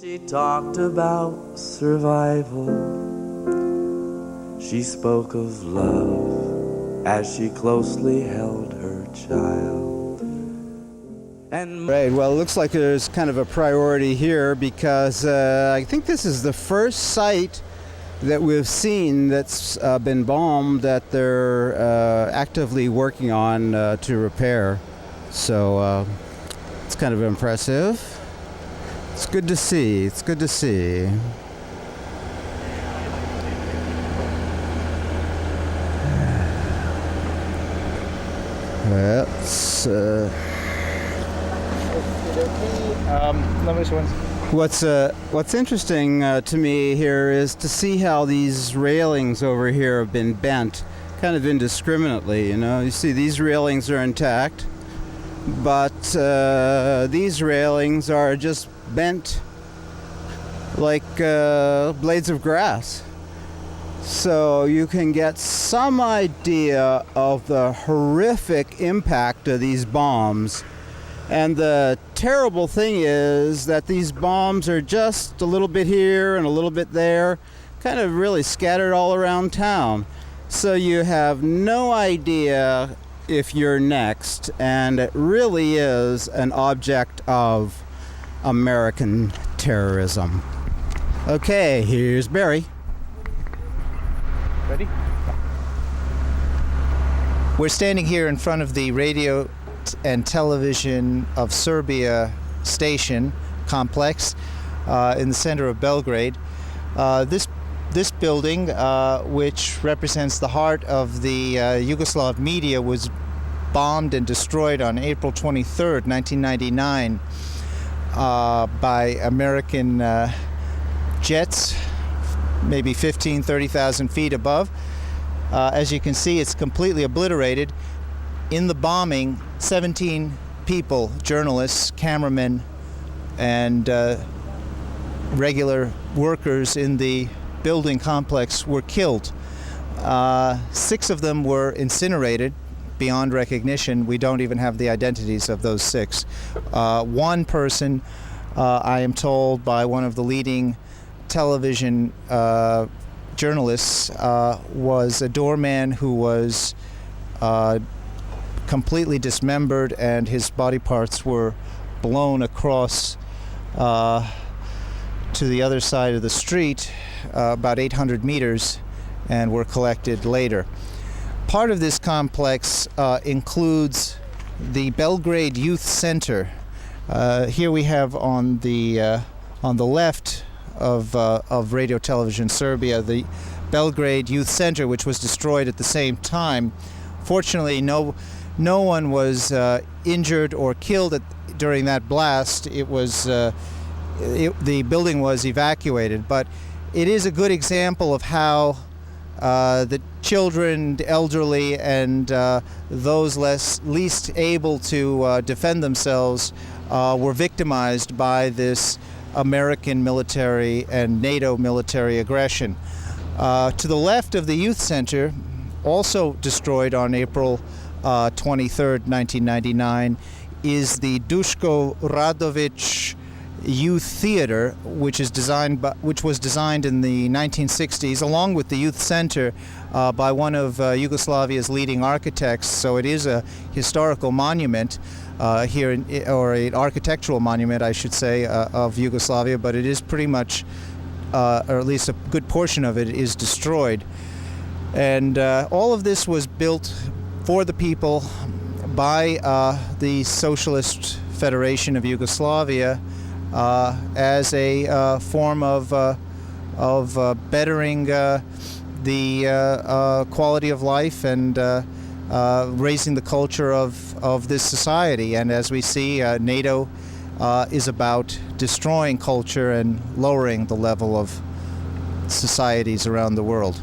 She talked about survival. She spoke of love as she closely held her child. Right, well, it looks like there's kind of a priority here because I think this is the first site that we've seen that's been bombed that they're actively working on to repair. So it's kind of impressive. It's good to see. It's good to see. Let's. What's interesting to me here is to see how these railings over here have been bent, kind of indiscriminately. You know, you see these railings are intact, but these railings are just bent like blades of grass. So you can get some idea of the horrific impact of these bombs. And the terrible thing is that these bombs are just a little bit here and a little bit there, kind of really scattered all around town. So you have no idea if you're next, and it really is an object of American terrorism. Okay, here's Barry. Ready? We're standing here in front of the Radio and Television of Serbia station complex in the center of Belgrade. This building, which represents the heart of the Yugoslav media, was bombed and destroyed on April 23rd, 1999 by American jets, maybe 30,000 feet above. As you can see, it's completely obliterated. In the bombing, 17 people, journalists, cameramen, and regular workers in the building complex were killed. 6 of them were incinerated beyond recognition. We don't even have the identities of those 6. One person, I am told by one of the leading television journalists, was a doorman who was completely dismembered, and his body parts were blown across to the other side of the street, about 800 meters, and were collected later. Part of this complex includes the Belgrade Youth Center. Here we have on the left of Radio Television Serbia the Belgrade Youth Center, which was destroyed at the same time. Fortunately, no one was injured or killed during that blast. The building was evacuated, but it is a good example of how the children, the elderly, and those least able to defend themselves were victimized by this American military and NATO military aggression. To the left of the youth center, also destroyed on April 23rd, 1999, is the Duško Radović Youth Theater, which was designed in the 1960s, along with the youth center, by one of Yugoslavia's leading architects. So it is a historical monument here, or an architectural monument, I should say, of Yugoslavia. But it is pretty much, or at least a good portion of it, is destroyed. And all of this was built for the people by the Socialist Federation of Yugoslavia as a form of bettering the quality of life and raising the culture of this society. And as we see, NATO is about destroying culture and lowering the level of societies around the world.